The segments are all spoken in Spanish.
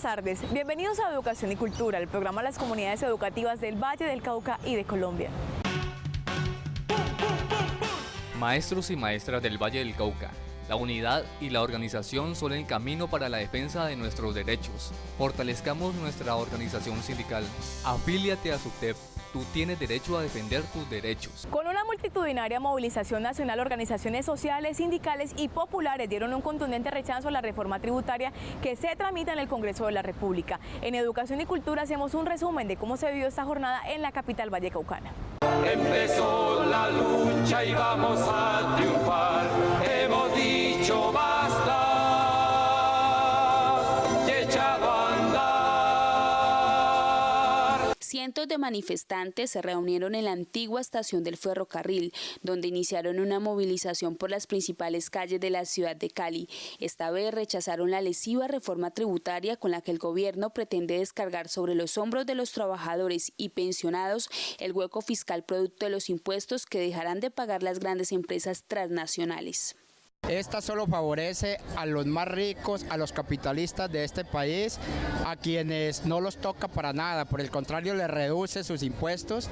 buenas tardes. Bienvenidos a Educación y Cultura, el programa de las comunidades educativas del Valle del Cauca y de Colombia. Maestros y maestras del Valle del Cauca, la unidad y la organización son el camino para la defensa de nuestros derechos. Fortalezcamos nuestra organización sindical. Afíliate a SUTEP. Tú tienes derecho a defender tus derechos. Con una multitudinaria movilización nacional, organizaciones sociales, sindicales y populares dieron un contundente rechazo a la reforma tributaria que se tramita en el Congreso de la República. En Educación y Cultura hacemos un resumen de cómo se vivió esta jornada en la capital vallecaucana. Empezó la lucha y vamos a triunfar. Hemos dicho basta y echado a andar. Cientos de manifestantes se reunieron en la antigua estación del ferrocarril, donde iniciaron una movilización por las principales calles de la ciudad de Cali. Esta vez rechazaron la lesiva reforma tributaria con la que el gobierno pretende descargar sobre los hombros de los trabajadores y pensionados el hueco fiscal producto de los impuestos que dejarán de pagar las grandes empresas transnacionales. Esta solo favorece a los más ricos, a los capitalistas de este país, a quienes no los toca para nada, por el contrario les reduce sus impuestos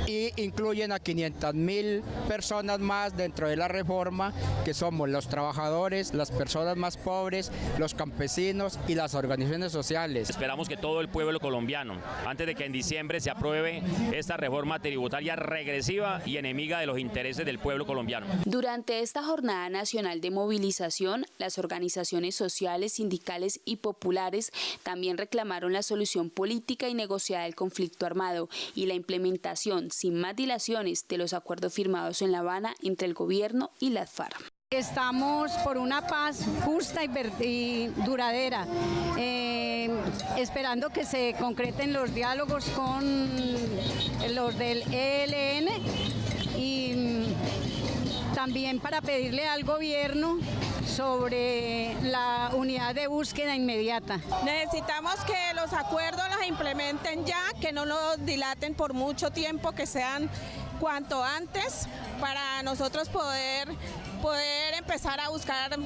y incluyen a 500.000 personas más dentro de la reforma, que somos los trabajadores, las personas más pobres, los campesinos y las organizaciones sociales. Esperamos que todo el pueblo colombiano, antes de que en diciembre se apruebe esta reforma tributaria regresiva y enemiga de los intereses del pueblo colombiano. Durante esta jornada nacional de movilización, las organizaciones sociales, sindicales y populares también reclamaron la solución política y negociada del conflicto armado y la implementación sin más dilaciones de los acuerdos firmados en La Habana entre el gobierno y las FARC. Estamos por una paz justa y duradera, esperando que se concreten los diálogos con los del ELN y también para pedirle al gobierno sobre la unidad de búsqueda inmediata. Necesitamos que los acuerdos los implementen ya, que no los dilaten por mucho tiempo, que sean cuanto antes para nosotros poder empezar a buscar,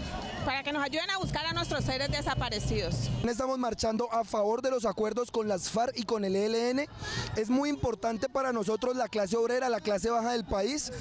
para que nos ayuden a buscar a nuestros seres desaparecidos. Estamos marchando a favor de los acuerdos con las FARC y con el ELN. Es muy importante para nosotros, la clase obrera, la clase baja del país,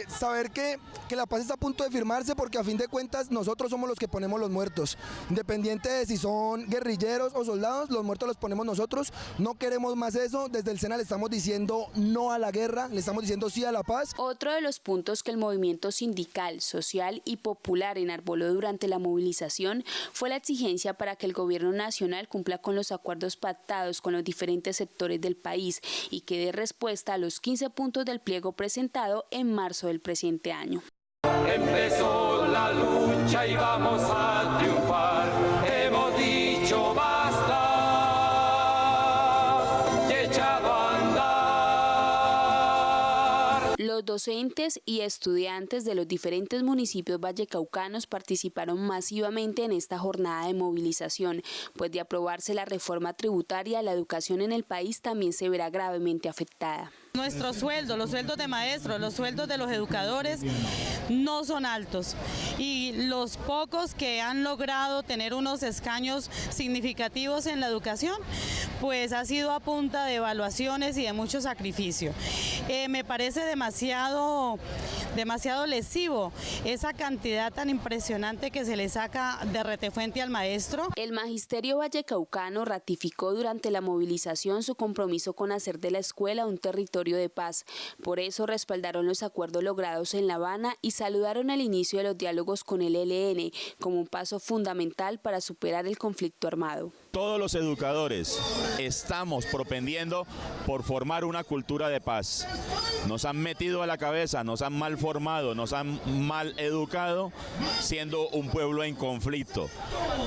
saber que la paz está a punto de firmarse, porque a fin de cuentas nosotros somos los que ponemos los muertos. Independiente de si son guerrilleros o soldados, los muertos los ponemos nosotros. No queremos más eso. Desde el SENA le estamos diciendo no a la guerra, le estamos diciendo sí a la paz. Otro de los puntos que el movimiento sindical, social y popular enarboló durante la movilización fue la exigencia para que el gobierno nacional cumpla con los acuerdos pactados con los diferentes sectores del país y que dé respuesta a los 15 puntos del pliego presentado en marzo del presente año. Empezó la lucha y vamos a triunfar. Hemos dicho basta y echado a andar. Los docentes y estudiantes de los diferentes municipios vallecaucanos participaron masivamente en esta jornada de movilización, pues de aprobarse la reforma tributaria, la educación en el país también se verá gravemente afectada. Nuestros sueldos, los sueldos de maestros, los sueldos de los educadores no son altos y los pocos que han logrado tener unos escaños significativos en la educación, pues ha sido a punta de evaluaciones y de mucho sacrificio. Me parece demasiado lesivo esa cantidad tan impresionante que se le saca de retefuente al maestro. El magisterio vallecaucano ratificó durante la movilización su compromiso con hacer de la escuela un territorio de paz. Por eso respaldaron los acuerdos logrados en La Habana y saludaron el inicio de los diálogos con el ELN como un paso fundamental para superar el conflicto armado. Todos los educadores estamos propendiendo por formar una cultura de paz. Nos han metido a la cabeza, nos han mal formado, nos han mal educado siendo un pueblo en conflicto.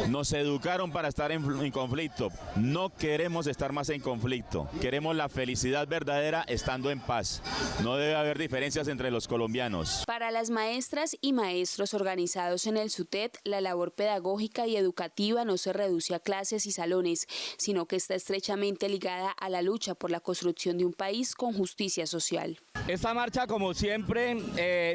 Nos educaron para estar en conflicto. No queremos estar más en conflicto. Queremos la felicidad verdadera estando en paz. No debe haber diferencias entre los colombianos. Para las maestras y maestros organizados en el SUTET, la labor pedagógica y educativa no se reduce a clases y salones, sino que está estrechamente ligada a la lucha por la construcción de un país con justicia social. Esta marcha, como siempre,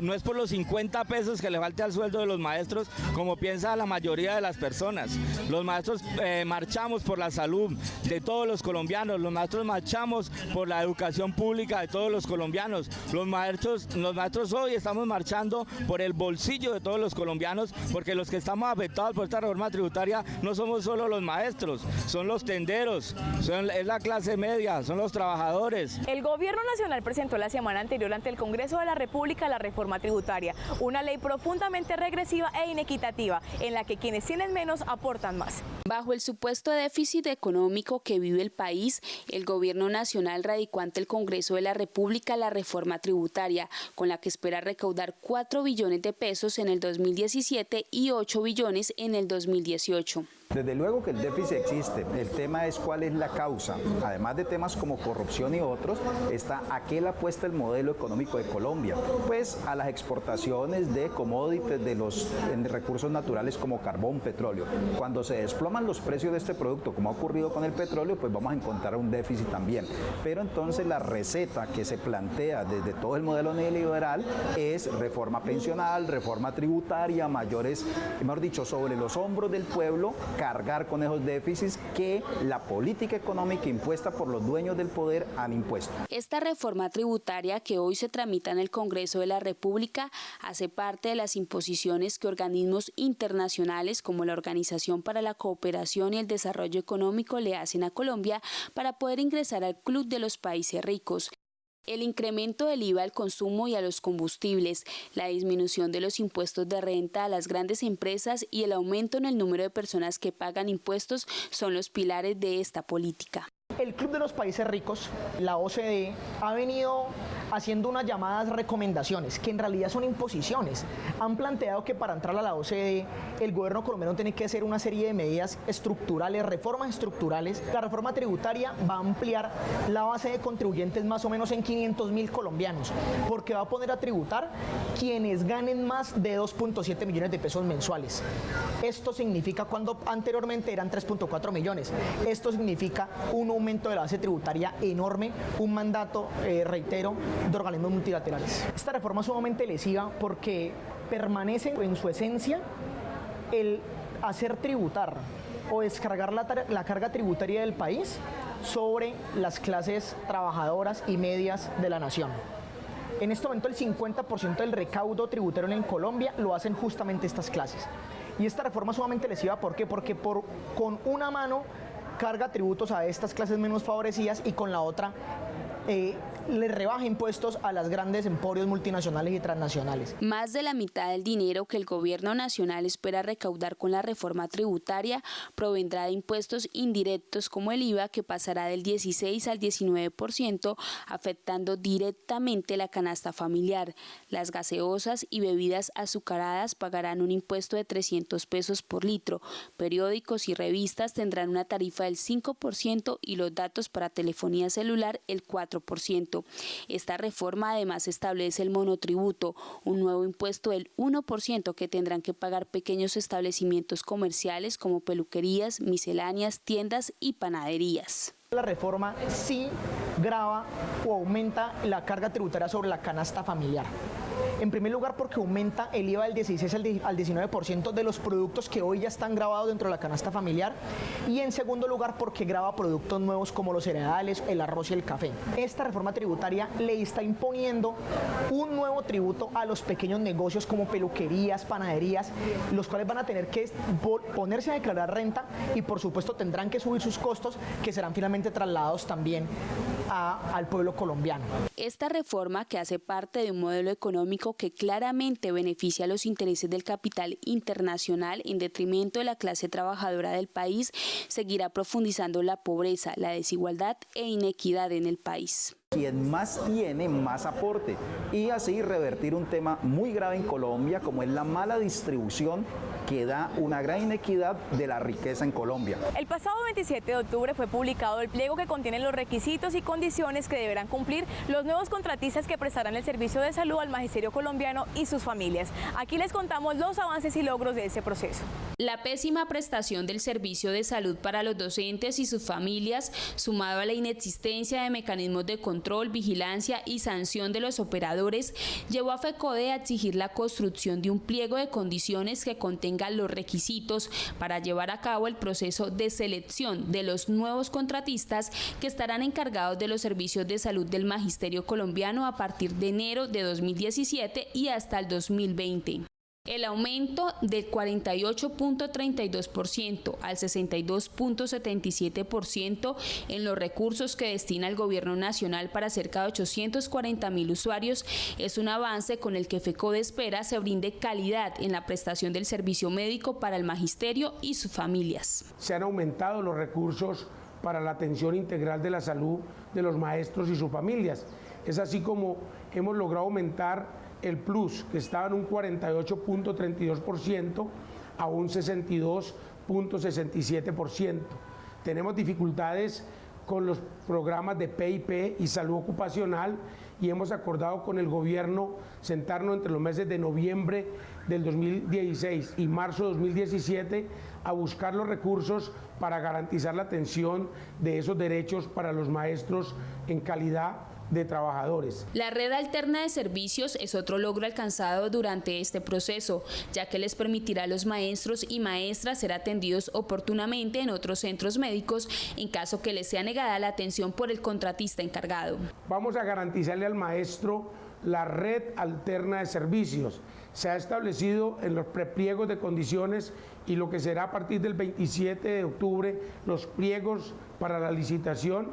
no es por los 50 pesos que le falte al sueldo de los maestros, como piensa la mayoría de las personas. Los maestros marchamos por la salud de todos los colombianos, los maestros marchamos por la educación pública de todos los colombianos. Los maestros hoy estamos marchando por el bolsillo de todos los colombianos, porque los que estamos afectados por esta reforma tributaria no somos solo los maestros, son los tenderos, es la clase media, son los trabajadores. El Gobierno Nacional presentó la semana anterior ante el Congreso de la República la reforma tributaria, una ley profundamente regresiva e inequitativa, en la que quienes tienen menos aportan más. Bajo el supuesto déficit económico que vive el país, el Gobierno Nacional radicó ante el Congreso de la República la reforma tributaria, con la que espera recaudar 4 billones de pesos en el 2017 y 8 billones en el 2018. Desde luego que el déficit existe, el tema es cuál es la causa. Además de temas como corrupción y otros, está a qué le apuesta el modelo económico de Colombia. Pues a las exportaciones de commodities, de los recursos naturales como carbón, petróleo. Cuando se desploman los precios de este producto, como ha ocurrido con el petróleo, pues vamos a encontrar un déficit también. Pero entonces la receta que se plantea desde todo el modelo neoliberal es reforma pensional, reforma tributaria, mayores, mejor dicho, sobre los hombros del pueblo, cargar con esos déficits que la política económica impuesta por los dueños del poder han impuesto. Esta reforma tributaria que hoy se tramita en el Congreso de la República hace parte de las imposiciones que organismos internacionales como la Organización para la Cooperación y el Desarrollo Económico le hacen a Colombia para poder ingresar al club de los países ricos. El incremento del IVA al consumo y a los combustibles, la disminución de los impuestos de renta a las grandes empresas y el aumento en el número de personas que pagan impuestos son los pilares de esta política. El Club de los Países Ricos, la OCDE, ha venido haciendo unas llamadas recomendaciones, que en realidad son imposiciones. Han planteado que para entrar a la OCDE, el gobierno colombiano tiene que hacer una serie de medidas estructurales, reformas estructurales. La reforma tributaria va a ampliar la base de contribuyentes más o menos en 500.000 colombianos, porque va a poner a tributar quienes ganen más de 2.7 millones de pesos mensuales. Esto significa, cuando anteriormente eran 3.4 millones, esto significa un aumento de la base tributaria enorme, un mandato, reitero, de organismos multilaterales. Esta reforma es sumamente lesiva porque permanece en su esencia el hacer tributar o descargar la carga tributaria del país sobre las clases trabajadoras y medias de la nación. En este momento el 50% del recaudo tributario en Colombia lo hacen justamente estas clases. Y esta reforma es sumamente lesiva, ¿por qué? Porque con una mano carga tributos a estas clases menos favorecidas y con la otra le rebaja impuestos a las grandes emporios multinacionales y transnacionales. Más de la mitad del dinero que el gobierno nacional espera recaudar con la reforma tributaria provendrá de impuestos indirectos como el IVA, que pasará del 16 al 19%, afectando directamente la canasta familiar. Las gaseosas y bebidas azucaradas pagarán un impuesto de 300 pesos por litro. Periódicos y revistas tendrán una tarifa del 5% y los datos para telefonía celular el 4%. Esta reforma además establece el monotributo, un nuevo impuesto del 1% que tendrán que pagar pequeños establecimientos comerciales como peluquerías, misceláneas, tiendas y panaderías. La reforma sí grava o aumenta la carga tributaria sobre la canasta familiar. En primer lugar, porque aumenta el IVA del 16 al 19% de los productos que hoy ya están gravados dentro de la canasta familiar. Y en segundo lugar, porque grava productos nuevos como los cereales, el arroz y el café. Esta reforma tributaria le está imponiendo un nuevo tributo a los pequeños negocios como peluquerías, panaderías, los cuales van a tener que ponerse a declarar renta y por supuesto tendrán que subir sus costos, que serán finalmente trasladados también al pueblo colombiano. Esta reforma, que hace parte de un modelo económico que claramente beneficia a los intereses del capital internacional en detrimento de la clase trabajadora del país, seguirá profundizando la pobreza, la desigualdad e inequidad en el país. Quien más tiene, más aporte, y así revertir un tema muy grave en Colombia, como es la mala distribución que da una gran inequidad de la riqueza en Colombia. El pasado 27 de octubre fue publicado el pliego que contiene los requisitos y condiciones que deberán cumplir los nuevos contratistas que prestarán el servicio de salud al magisterio colombiano y sus familias. Aquí les contamos los avances y logros de este proceso. La pésima prestación del servicio de salud para los docentes y sus familias, sumado a la inexistencia de mecanismos de control control, vigilancia y sanción de los operadores, llevó a FECODE a exigir la construcción de un pliego de condiciones que contenga los requisitos para llevar a cabo el proceso de selección de los nuevos contratistas que estarán encargados de los servicios de salud del magisterio colombiano a partir de enero de 2017 y hasta el 2020. El aumento del 48.32% al 62.77% en los recursos que destina el Gobierno Nacional para cerca de 840.000 usuarios es un avance con el que FECODE espera se brinde calidad en la prestación del servicio médico para el magisterio y sus familias. Se han aumentado los recursos para la atención integral de la salud de los maestros y sus familias. Es así como hemos logrado aumentar el plus, que estaba en un 48.32% a un 62.67%. Tenemos dificultades con los programas de PIP y salud ocupacional y hemos acordado con el gobierno sentarnos entre los meses de noviembre del 2016 y marzo de 2017 a buscar los recursos para garantizar la atención de esos derechos para los maestros en calidad de trabajadores. La red alterna de servicios es otro logro alcanzado durante este proceso, ya que les permitirá a los maestros y maestras ser atendidos oportunamente en otros centros médicos en caso que les sea negada la atención por el contratista encargado. Vamos a garantizarle al maestro la red alterna de servicios. Se ha establecido en los prepliegos de condiciones y lo que será a partir del 27 de octubre los pliegos para la licitación,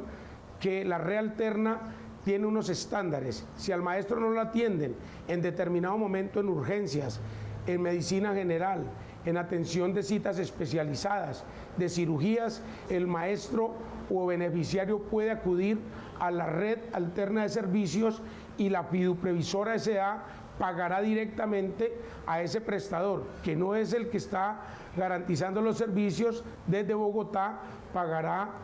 que la red alterna tiene unos estándares. Si al maestro no lo atienden en determinado momento en urgencias, en medicina general, en atención de citas especializadas, de cirugías, el maestro o beneficiario puede acudir a la red alterna de servicios y la fiduprevisora S.A. pagará directamente a ese prestador, que no es el que está garantizando los servicios desde Bogotá, pagará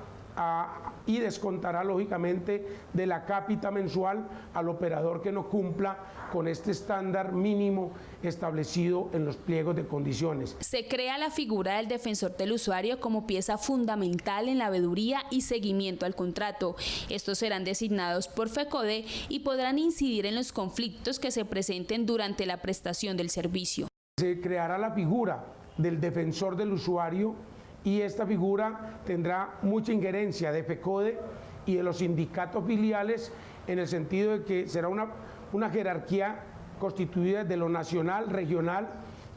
y descontará lógicamente de la cápita mensual al operador que no cumpla con este estándar mínimo establecido en los pliegos de condiciones. Se crea la figura del defensor del usuario como pieza fundamental en la veeduría y seguimiento al contrato. Estos serán designados por FECODE y podrán incidir en los conflictos que se presenten durante la prestación del servicio. Se creará la figura del defensor del usuario y esta figura tendrá mucha injerencia de FECODE y de los sindicatos filiales en el sentido de que será una jerarquía constituida de lo nacional, regional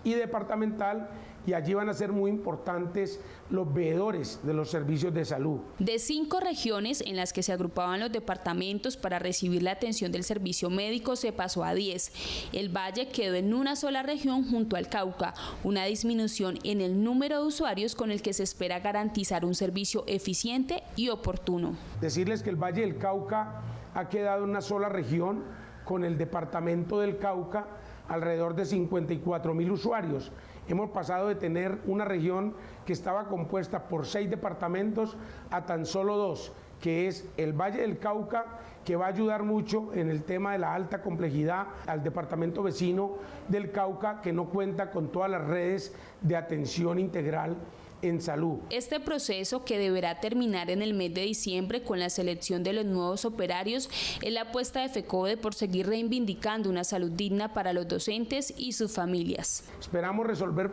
y departamental, y allí van a ser muy importantes los veedores de los servicios de salud. De 5 regiones en las que se agrupaban los departamentos para recibir la atención del servicio médico se pasó a 10. El Valle quedó en una sola región junto al Cauca, una disminución en el número de usuarios con el que se espera garantizar un servicio eficiente y oportuno. Decirles que el Valle del Cauca ha quedado en una sola región con el departamento del Cauca, alrededor de 54.000 usuarios. Hemos pasado de tener una región que estaba compuesta por 6 departamentos a tan solo 2, que es el Valle del Cauca, que va a ayudar mucho en el tema de la alta complejidad al departamento vecino del Cauca, que no cuenta con todas las redes de atención integral en salud. Este proceso, que deberá terminar en el mes de diciembre con la selección de los nuevos operarios, es la apuesta de FECODE por seguir reivindicando una salud digna para los docentes y sus familias. Esperamos resolver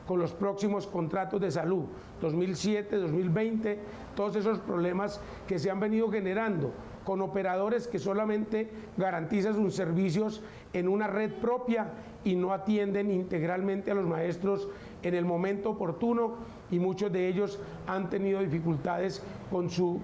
con los próximos contratos de salud 2007, 2020, todos esos problemas que se han venido generando con operadores que solamente garantizan sus servicios en una red propia y no atienden integralmente a los maestros en el momento oportuno, y muchos de ellos han tenido dificultades con su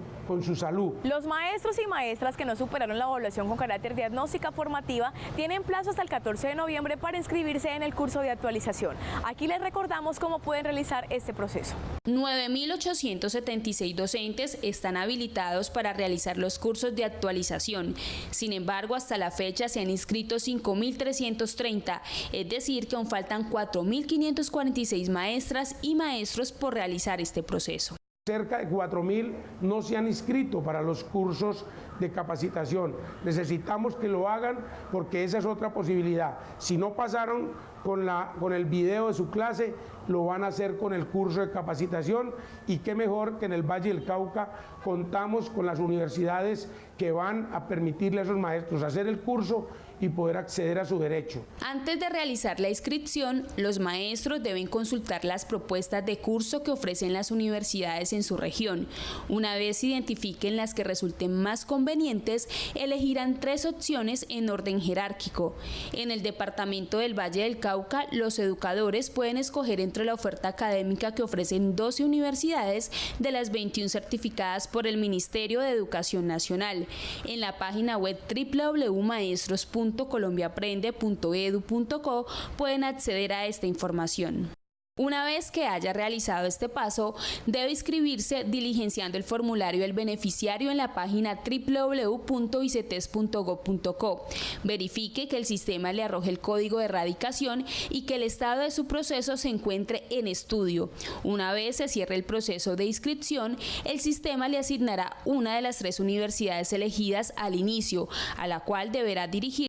salud. Los maestros y maestras que no superaron la evaluación con carácter diagnóstica formativa tienen plazo hasta el 14 de noviembre para inscribirse en el curso de actualización. Aquí les recordamos cómo pueden realizar este proceso. 9.876 docentes están habilitados para realizar los cursos de actualización. Sin embargo, hasta la fecha se han inscrito 5.330, es decir, que aún faltan 4.546 maestras y maestros por realizar este proceso. Cerca de 4.000 no se han inscrito para los cursos de capacitación. Necesitamos que lo hagan porque esa es otra posibilidad. Si no pasaron con el video de su clase, lo van a hacer con el curso de capacitación, y qué mejor que en el Valle del Cauca contamos con las universidades que van a permitirle a esos maestros hacer el curso y poder acceder a su derecho. Antes de realizar la inscripción, los maestros deben consultar las propuestas de curso que ofrecen las universidades en su región. Una vez identifiquen las que resulten más convenientes, elegirán 3 opciones en orden jerárquico. En el departamento del Valle del Cauca, los educadores pueden escoger entre la oferta académica que ofrecen 12 universidades de las 21 certificadas por el Ministerio de Educación Nacional. En la página web www.maestros.colombiaaprende.edu.co pueden acceder a esta información. Una vez que haya realizado este paso, debe inscribirse diligenciando el formulario del beneficiario en la página www.icetes.gov.co. Verifique que el sistema le arroje el código de erradicación y que el estado de su proceso se encuentre en estudio. Una vez se cierre el proceso de inscripción, el sistema le asignará una de las 3 universidades elegidas al inicio, a la cual deberá dirigir